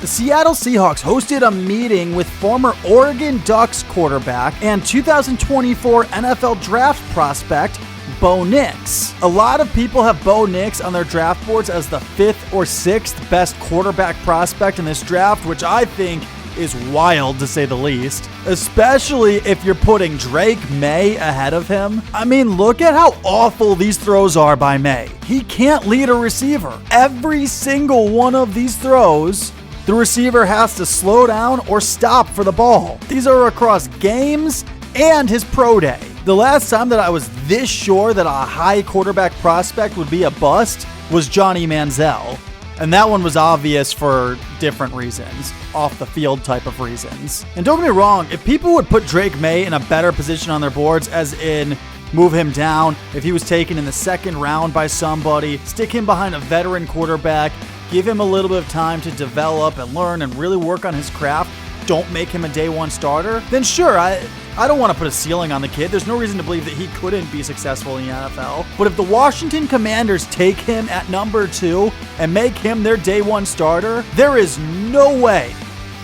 The Seattle Seahawks hosted a meeting with former Oregon Ducks quarterback and 2024 NFL draft prospect Bo Nix. A lot of people have Bo Nix on their draft boards as the 5th or 6th best quarterback prospect in this draft, which I think is wild to say the least, especially if you're putting Drake May ahead of him. I mean, look at how awful these throws are by May. He can't lead a receiver. Every single one of these throws, the receiver has to slow down or stop for the ball. These are across games and his pro day. The last time that I was this sure that a high quarterback prospect would be a bust was Johnny Manziel. And that one was obvious for different reasons, off the field type of reasons. And don't get me wrong, if people would put Drake May in a better position on their boards, as in move him down, if he was taken in the 2nd round by somebody, stick him behind a veteran quarterback, give him a little bit of time to develop and learn and really work on his craft, don't make him a day one starter, then sure, I don't want to put a ceiling on the kid. There's no reason to believe that he couldn't be successful in the NFL. But if the Washington Commanders take him at number 2 and make him their day one starter, there is no way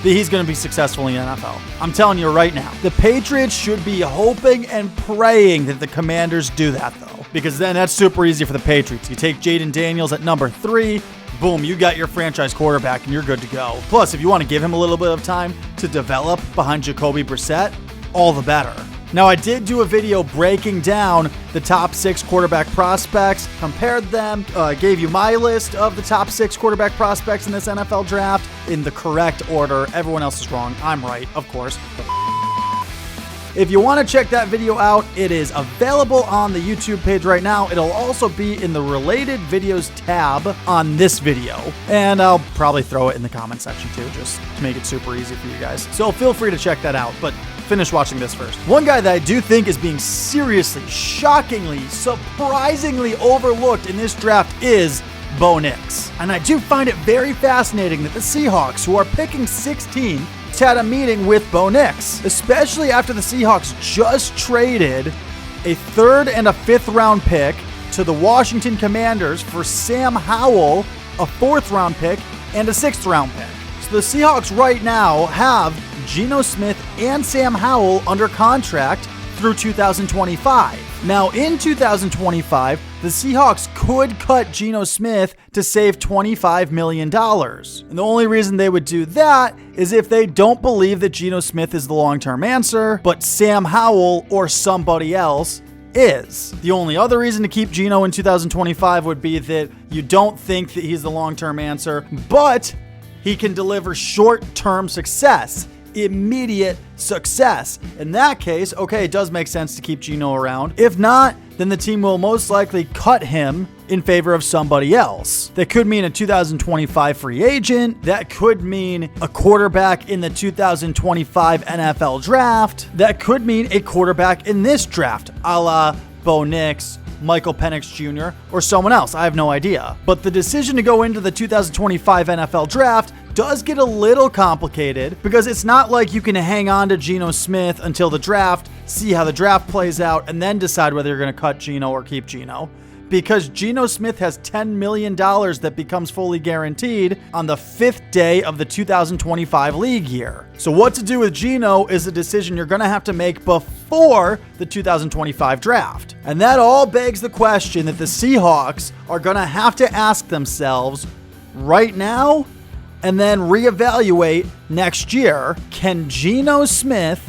that he's going to be successful in the NFL. I'm telling you right now. The Patriots should be hoping and praying that the Commanders do that, though, because then that's super easy for the Patriots. You take Jaden Daniels at number 3, boom, you got your franchise quarterback and you're good to go. Plus, if you want to give him a little bit of time to develop behind Jacoby Brissett, all the better. Now, I did do a video breaking down the top 6 quarterback prospects, compared them, gave you my list of the top 6 quarterback prospects in this NFL draft in the correct order. Everyone else is wrong. I'm right, of course. If you want to check that video out, it is available on the YouTube page right now. It'll also be in the related videos tab on this video. And I'll probably throw it in the comment section too, just to make it super easy for you guys. So feel free to check that out, but finish watching this first. One guy that I do think is being seriously, shockingly, surprisingly overlooked in this draft is Bo Nix. And I do find it very fascinating that the Seahawks, who are picking 16, had a meeting with Bo Nix, especially after the Seahawks just traded a 3rd and a 5th round pick to the Washington Commanders for Sam Howell, a 4th round pick, and a 6th round pick. So the Seahawks right now have Geno Smith and Sam Howell under contract through 2025. Now, in 2025, the Seahawks could cut Geno Smith to save $25 million. And the only reason they would do that is if they don't believe that Geno Smith is the long-term answer, but Sam Howell or somebody else is. The only other reason to keep Geno in 2025 would be that you don't think that he's the long-term answer, but he can deliver short-term success. Immediate success. In that case, okay, it does make sense to keep Geno around. If not, then the team will most likely cut him in favor of somebody else. That could mean a 2025 free agent. That could mean a quarterback in the 2025 NFL draft. That could mean a quarterback in this draft, a la Bo Nix, Michael Penix Jr., or someone else. I have no idea. But the decision to go into the 2025 NFL draft does get a little complicated, because it's not like you can hang on to Geno Smith until the draft, see how the draft plays out, and then decide whether you're going to cut Geno or keep Geno. Because Geno Smith has $10 million that becomes fully guaranteed on the 5th day of the 2025 league year. So what to do with Geno is a decision you're going to have to make before the 2025 draft. And that all begs the question that the Seahawks are going to have to ask themselves right now, and then reevaluate next year. Can Geno Smith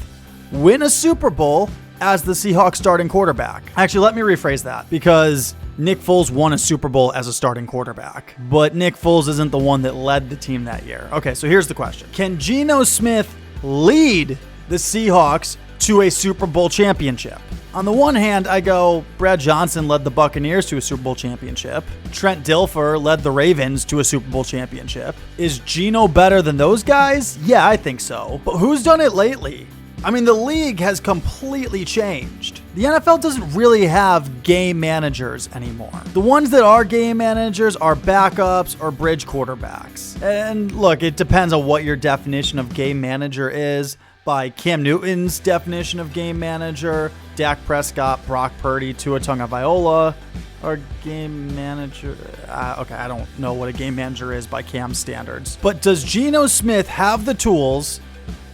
win a Super Bowl as the Seahawks starting quarterback? Actually, let me rephrase that, because Nick Foles won a Super Bowl as a starting quarterback, but Nick Foles isn't the one that led the team that year. Okay, so here's the question. Can Geno Smith lead the Seahawks to a Super Bowl championship? On the one hand, I go, Brad Johnson led the Buccaneers to a Super Bowl championship. Trent Dilfer led the Ravens to a Super Bowl championship. Is Geno better than those guys? Yeah, I think so. But who's done it lately? I mean, the league has completely changed. The NFL doesn't really have game managers anymore. The ones that are game managers are backups or bridge quarterbacks. And look, it depends on what your definition of game manager is. By Cam Newton's definition of game manager, Dak Prescott, Brock Purdy, Tua Tagovailoa, or game manager. Okay, I don't know what a game manager is by Cam standards. But does Geno Smith have the tools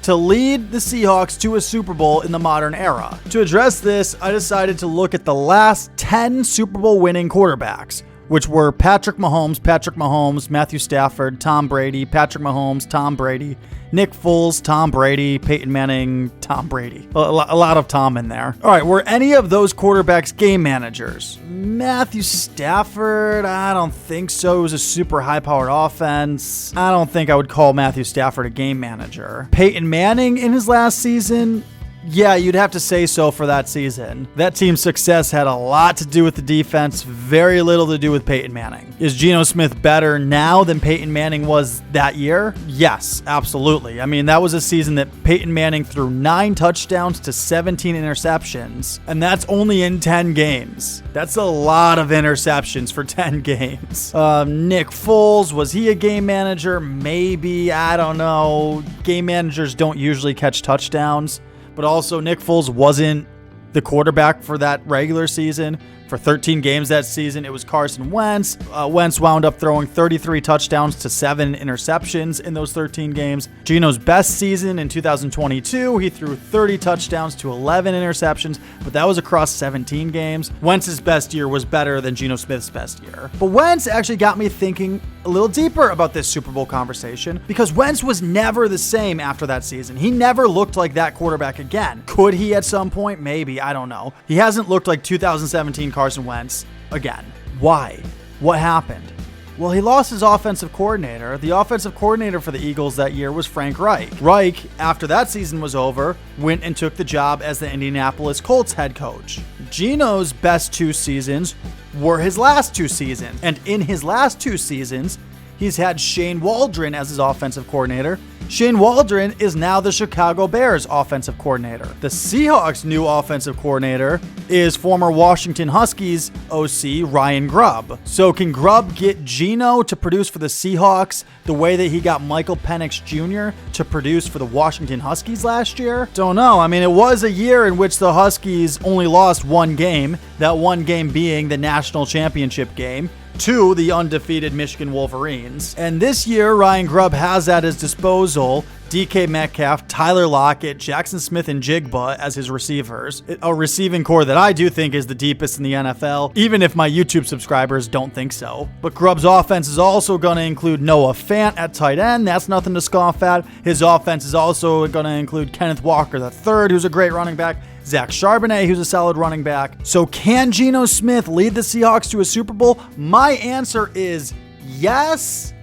to lead the Seahawks to a Super Bowl in the modern era? To address this, I decided to look at the last 10 Super Bowl winning quarterbacks, which were Patrick Mahomes, Matthew Stafford, Tom Brady, Patrick Mahomes, Tom Brady, Nick Foles, Tom Brady, Peyton Manning, Tom Brady. A lot of Tom in there. All right, were any of those quarterbacks game managers? Matthew Stafford, I don't think so. It was a super high-powered offense. I don't think I would call Matthew Stafford a game manager. Peyton Manning in his last season, yeah, you'd have to say so for that season. That team's success had a lot to do with the defense, very little to do with Peyton Manning. Is Geno Smith better now than Peyton Manning was that year? Yes, absolutely. I mean, that was a season that Peyton Manning threw 9 touchdowns to 17 interceptions, and that's only in 10 games. That's a lot of interceptions for 10 games. Nick Foles, was he a game manager? Maybe, I don't know. Game managers don't usually catch touchdowns. But also, Nick Foles wasn't the quarterback for that regular season. For 13 games that season, it was Carson Wentz. Wentz wound up throwing 33 touchdowns to 7 interceptions in those 13 games. Geno's best season in 2022, he threw 30 touchdowns to 11 interceptions, but that was across 17 games. Wentz's best year was better than Geno Smith's best year. But Wentz actually got me thinking a little deeper about this Super Bowl conversation, because Wentz was never the same after that season. He never looked like that quarterback again. Could he at some point? Maybe. I don't know. He hasn't looked like 2017 Carson Wentz again. Why? What happened? Well, he lost his offensive coordinator. The offensive coordinator for the Eagles that year was Frank Reich. Reich, after that season was over, went and took the job as the Indianapolis Colts head coach. Geno's best 2 seasons were his last 2 seasons. And in his last 2 seasons, he's had Shane Waldron as his offensive coordinator. Shane Waldron is now the Chicago Bears offensive coordinator. The Seahawks' new offensive coordinator is former Washington Huskies OC Ryan Grub. So can Grub get Geno to produce for the Seahawks the way that he got Michael Penix Jr. to produce for the Washington Huskies last year? Don't know. I mean, it was a year in which the Huskies only lost 1 game, that one game being the national championship game, to the undefeated Michigan Wolverines. And this year, Ryan Grubb has at his disposal DK Metcalf, Tyler Lockett, Jackson Smith, and Jigba as his receivers. A receiving core that I do think is the deepest in the NFL, even if my YouTube subscribers don't think so. But Grubb's offense is also going to include Noah Fant at tight end. That's nothing to scoff at. His offense is also going to include Kenneth Walker III, who's a great running back, Zach Charbonnet, who's a solid running back. So can Geno Smith lead the Seahawks to a Super Bowl? My answer is yes, ...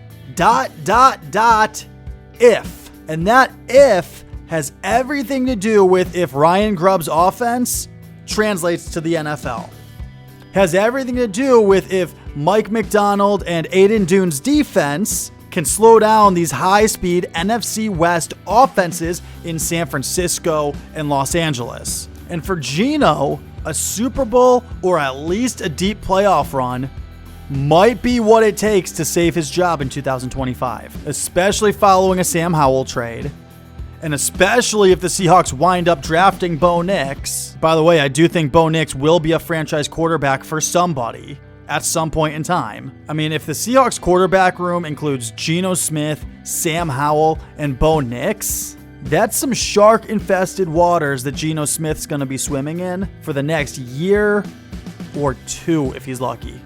if. And that if has everything to do with if Ryan Grubb's offense translates to the NFL. Has everything to do with if Mike McDonald and Aiden Dune's defense can slow down these high-speed NFC West offenses in San Francisco and Los Angeles. And for Geno, a Super Bowl or at least a deep playoff run might be what it takes to save his job in 2025, especially following a Sam Howell trade, and especially if the Seahawks wind up drafting Bo Nix. By the way, I do think Bo Nix will be a franchise quarterback for somebody at some point in time. I mean, if the Seahawks quarterback room includes Geno Smith, Sam Howell, and Bo Nix, that's some shark-infested waters that Geno Smith's going to be swimming in for the next year or 2 if he's lucky.